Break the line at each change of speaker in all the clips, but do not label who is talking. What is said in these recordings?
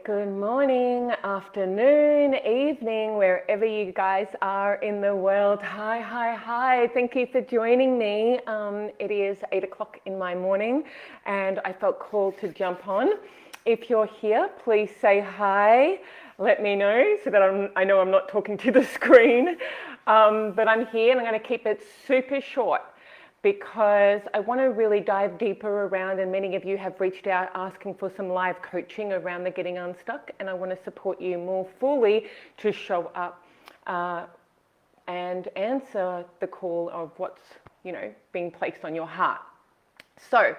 Good morning, afternoon, evening, wherever you guys are in the world. Hi. Thank you for joining me. It is 8 o'clock in my morning and I felt called to jump on. If you're here, please say hi. Let me know so that I know I'm not talking to the screen. But I'm here and I'm going to keep it super short, because I want to really dive deeper around, and many of you have reached out asking for some live coaching around the Getting Unstuck, and I want to support you more fully to show up and answer the call of what's being placed on your heart. So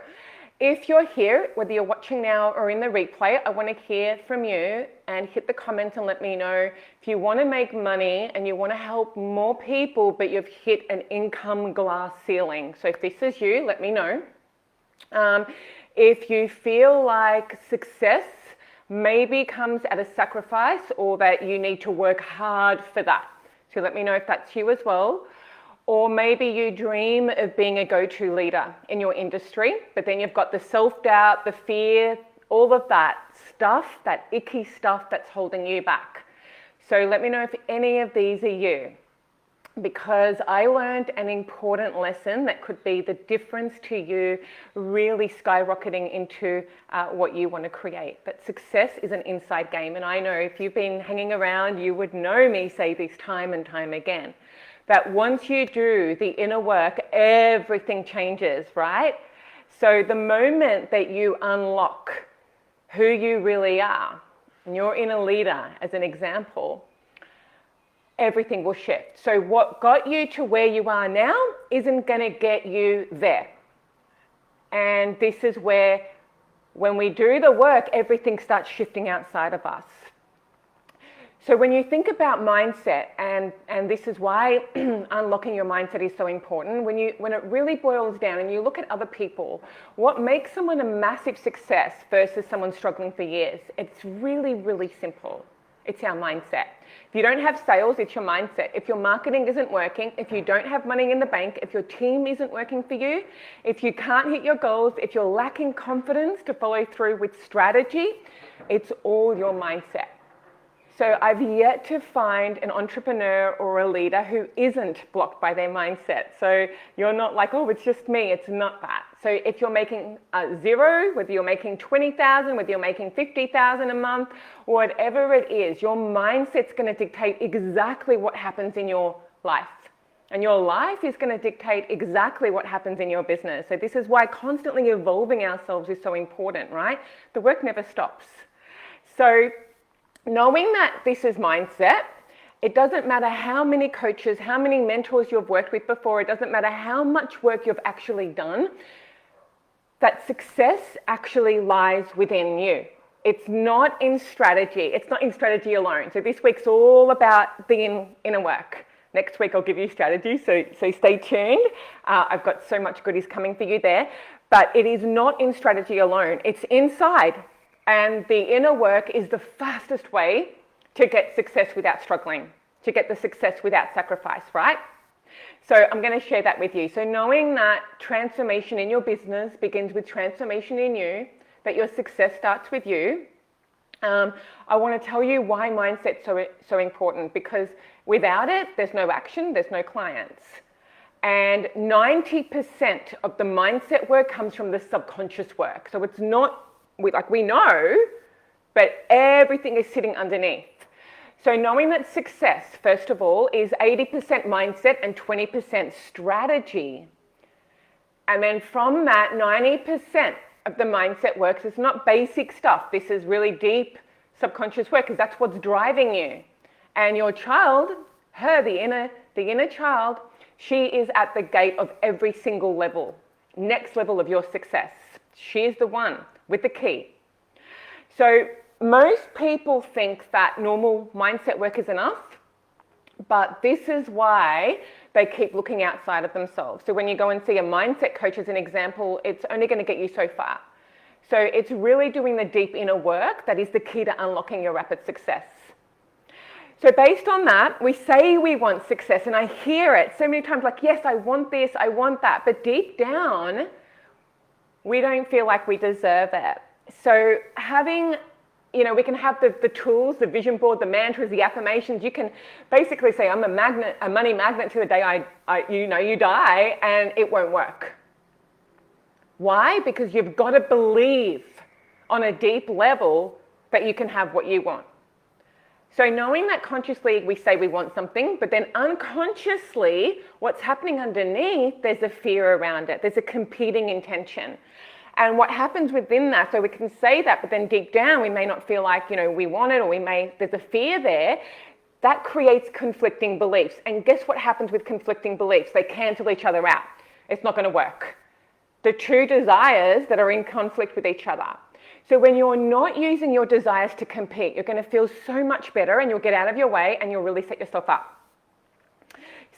if you're here, whether you're watching now or in the replay, I want to hear from you, and hit the comments and let me know if you want to make money and you want to help more people, but you've hit an income glass ceiling. So if this is you, let me know. If you feel like success maybe comes at a sacrifice, or that you need to work hard for that. So let me know if that's you as well. Or maybe you dream of being a go-to leader in your industry, but then you've got the self-doubt, the fear, all of that stuff, that icky stuff that's holding you back. So let me know if any of these are you, because I learned an important lesson that could be the difference to you really skyrocketing into what you want to create. But success is an inside game. And I know if you've been hanging around, you would know me say this time and time again, that once you do the inner work, everything changes, right? So the moment that you unlock who you really are, and you're in a leader as an example, everything will shift. So what got you to where you are now isn't going to get you there. And this is where, when we do the work, everything starts shifting outside of us. So when you think about mindset, and this is why unlocking your mindset is so important, when it really boils down and you look at other people, what makes someone a massive success versus someone struggling for years, it's really, really simple. It's our mindset. If you don't have sales, it's your mindset. If your marketing isn't working, if you don't have money in the bank, if your team isn't working for you, if you can't hit your goals, if you're lacking confidence to follow through with strategy, it's all your mindset. So I've yet to find an entrepreneur or a leader who isn't blocked by their mindset. So you're not like, oh, it's just me. It's not that. So if you're making zero, whether you're making 20,000, whether you're making 50,000 a month, whatever it is, your mindset's going to dictate exactly what happens in your life. And your life is going to dictate exactly what happens in your business. So this is why constantly evolving ourselves is so important, right? The work never stops. So knowing that this is mindset, it doesn't matter how many coaches, how many mentors you've worked with before, it doesn't matter how much work you've actually done, that success actually lies within you. It's not in strategy. It's not in strategy alone. So this week's all about the inner work. Next week I'll give you strategy, so stay tuned. I've got so much goodies coming for you there. But it is not in strategy alone. It's inside. And the inner work is the fastest way to get success without struggling, to get the success without sacrifice, right? So I'm going to share that with you. So knowing that transformation in your business begins with transformation in you, that your success starts with you, I want to tell you why mindset's so important, because without it, there's no action, there's no clients. And 90% of the mindset work comes from the subconscious work. So it's not, we know, but everything is sitting underneath. So knowing that success, first of all, is 80% mindset and 20% strategy. And then from that, 90% of the mindset works. It's not basic stuff. This is really deep subconscious work, because that's what's driving you. And your child, the inner child, she is at the gate of every single level, next level of your success. She is the one with the key. So most people think that normal mindset work is enough, but this is why they keep looking outside of themselves. So when you go and see a mindset coach as an example, it's only going to get you so far. So it's really doing the deep inner work that is the key to unlocking your rapid success. So based on that, we say we want success, and I hear it so many times, like, yes, I want this, I want that, but deep down, we don't feel like we deserve it. So having we can have the tools, the vision board, the mantras, the affirmations. You can basically say, I'm a money magnet to the day you die, and it won't work. Why? Because you've got to believe on a deep level that you can have what you want. So knowing that consciously we say we want something, but then unconsciously what's happening underneath, there's a fear around it. There's a competing intention. And what happens within that, so we can say that, but then deep down we may not feel like, we want it, or there's a fear there. That creates conflicting beliefs. And guess what happens with conflicting beliefs? They cancel each other out. It's not going to work. The two desires that are in conflict with each other. So when you're not using your desires to compete, you're going to feel so much better, and you'll get out of your way, and you'll really set yourself up.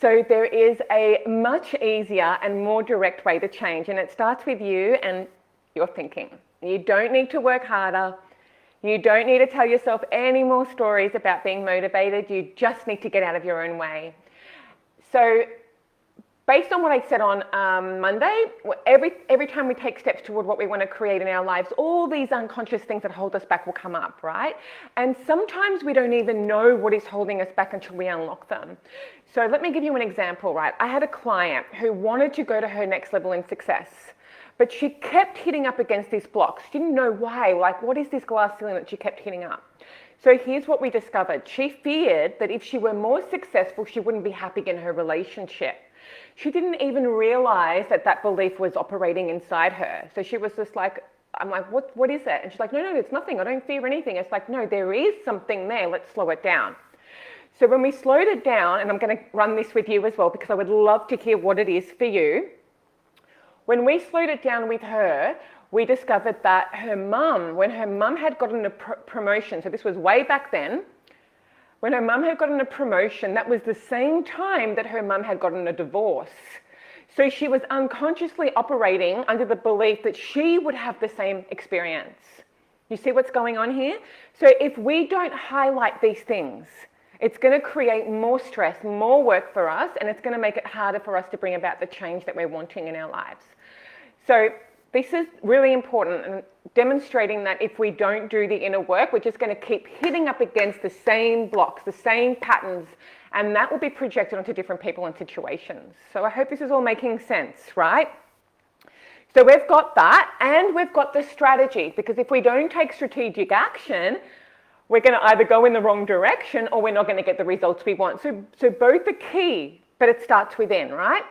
So there is a much easier and more direct way to change, and it starts with you and your thinking. You don't need to work harder. You don't need to tell yourself any more stories about being motivated. You just need to get out of your own way. So based on what I said on Monday, every time we take steps toward what we want to create in our lives, all these unconscious things that hold us back will come up, right? And sometimes we don't even know what is holding us back until we unlock them. So let me give you an example, right? I had a client who wanted to go to her next level in success, but she kept hitting up against these blocks. She didn't know why. Like, what is this glass ceiling that she kept hitting up? So here's what we discovered. She feared that if she were more successful, she wouldn't be happy in her relationship. She didn't even realize that belief was operating inside her. So she was just like, I'm like, what is it? And she's like, no, it's nothing. I don't fear anything. It's like, no, there is something there. Let's slow it down. So when we slowed it down, and I'm going to run this with you as well, because I would love to hear what it is for you. When we slowed it down with her, we discovered that her mum, when her mum had gotten a promotion, so this was way back then, when her mum had gotten a promotion, that was the same time that her mum had gotten a divorce. So she was unconsciously operating under the belief that she would have the same experience. You see what's going on here? So if we don't highlight these things, it's going to create more stress, more work for us, and it's going to make it harder for us to bring about the change that we're wanting in our lives. So this is really important, and demonstrating that if we don't do the inner work, we're just going to keep hitting up against the same blocks, the same patterns, and that will be projected onto different people and situations. So I hope this is all making sense, right? So we've got that, and we've got the strategy, because if we don't take strategic action, we're going to either go in the wrong direction or we're not going to get the results we want. So both are key, but it starts within, right?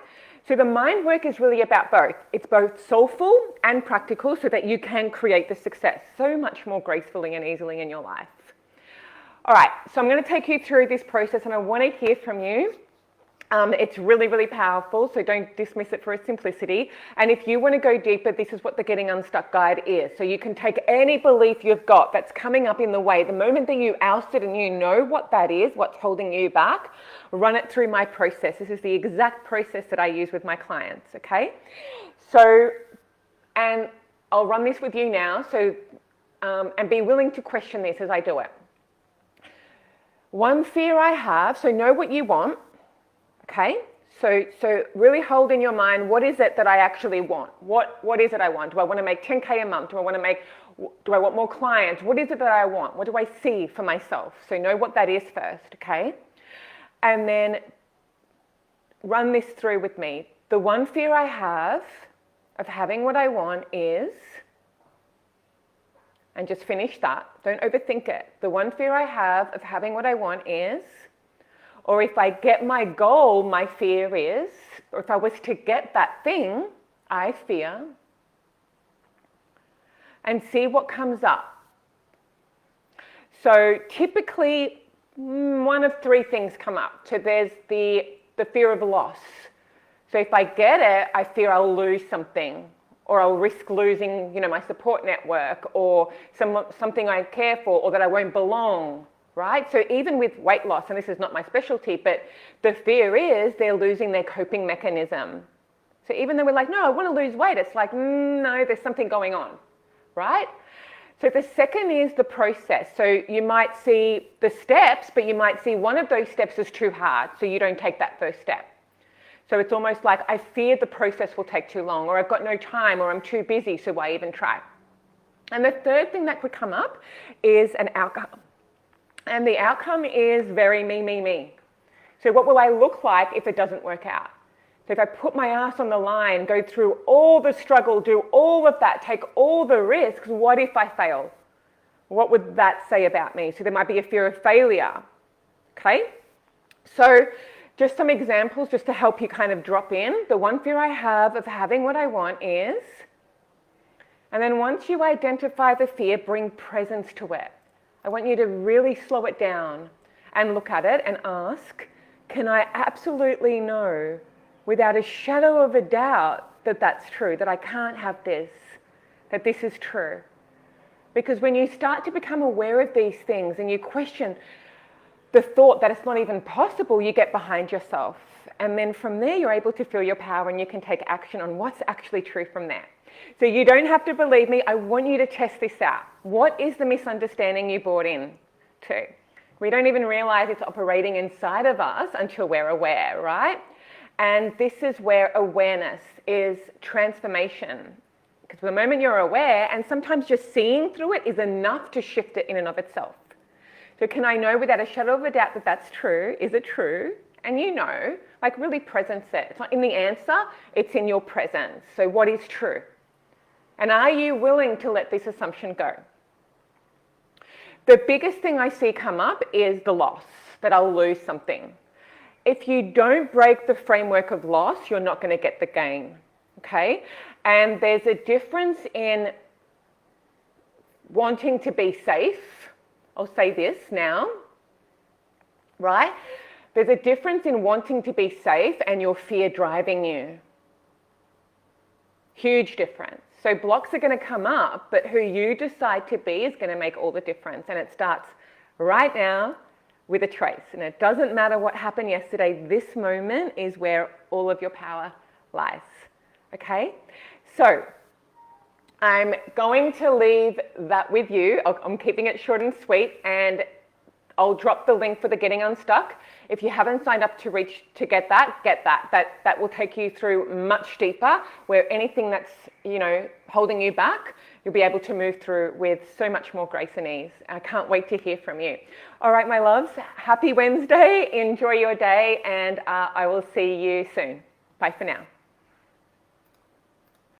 So the mind work is really about both. It's both soulful and practical so that you can create the success so much more gracefully and easily in your life. All right, so I'm going to take you through this process, and I want to hear from you. It's really, really powerful, so don't dismiss it for its simplicity. And if you want to go deeper, this is what the Getting Unstuck guide is. So you can take any belief you've got that's coming up in the way. The moment that you oust it and you know what that is, what's holding you back, run it through my process. This is the exact process that I use with my clients, okay? So, and I'll run this with you now, so and be willing to question this as I do it. One fear I have, so know what you want. Okay, so really hold in your mind, what is it that I actually want? What is it I want? Do I want to make 10K a month? Do I want more clients? What is it that I want? What do I see for myself? So know what that is first, okay? And then run this through with me. The one fear I have of having what I want is, and just finish that. Don't overthink it. The one fear I have of having what I want is, or if I get my goal, my fear is, or if I was to get that thing, I fear. And see what comes up. So typically, one of three things come up. So there's the fear of loss. So if I get it, I fear I'll lose something, or I'll risk losing, my support network, or something I care for, or that I won't belong. Right? So even with weight loss, and this is not my specialty, but the fear is they're losing their coping mechanism. So even though we're like, no, I want to lose weight, it's like, no, there's something going on, right? So the second is the process. So you might see the steps, but you might see one of those steps is too hard, so you don't take that first step. So it's almost like I fear the process will take too long, or I've got no time, or I'm too busy, so why even try? And the third thing that could come up is an outcome. And the outcome is very me, me, me. So what will I look like if it doesn't work out? So if I put my ass on the line, go through all the struggle, do all of that, take all the risks, what if I fail? What would that say about me? So there might be a fear of failure. Okay? So just some examples just to help you kind of drop in. The one fear I have of having what I want is, and then once you identify the fear, bring presence to it. I want you to really slow it down and look at it and ask, can I absolutely know without a shadow of a doubt that that's true, that I can't have this, that this is true? Because when you start to become aware of these things and you question the thought that it's not even possible, you get behind yourself. And then from there, you're able to feel your power and you can take action on what's actually true from there. So you don't have to believe me. I want you to test this out. What is the misunderstanding you bought in to? We don't even realize it's operating inside of us until we're aware, right? And this is where awareness is transformation. Because the moment you're aware, and sometimes just seeing through it is enough to shift it in and of itself. So can I know without a shadow of a doubt that that's true? Is it true? And you know, like really presence it. It's not in the answer, it's in your presence. So what is true? And are you willing to let this assumption go? The biggest thing I see come up is the loss, that I'll lose something. If you don't break the framework of loss, you're not going to get the gain, okay? And there's a difference in wanting to be safe. I'll say this now, right? There's a difference in wanting to be safe and your fear driving you. Huge difference. So blocks are going to come up, but who you decide to be is going to make all the difference. And it starts right now with a choice. And it doesn't matter what happened yesterday. This moment is where all of your power lies. Okay? So I'm going to leave that with you. I'm keeping it short and sweet, and I'll drop the link for the Getting Unstuck. If you haven't signed up to get that, get that. That will take you through much deeper, where anything that's, holding you back, you'll be able to move through with so much more grace and ease. I can't wait to hear from you. All right, my loves, happy Wednesday. Enjoy your day, and I will see you soon. Bye for now.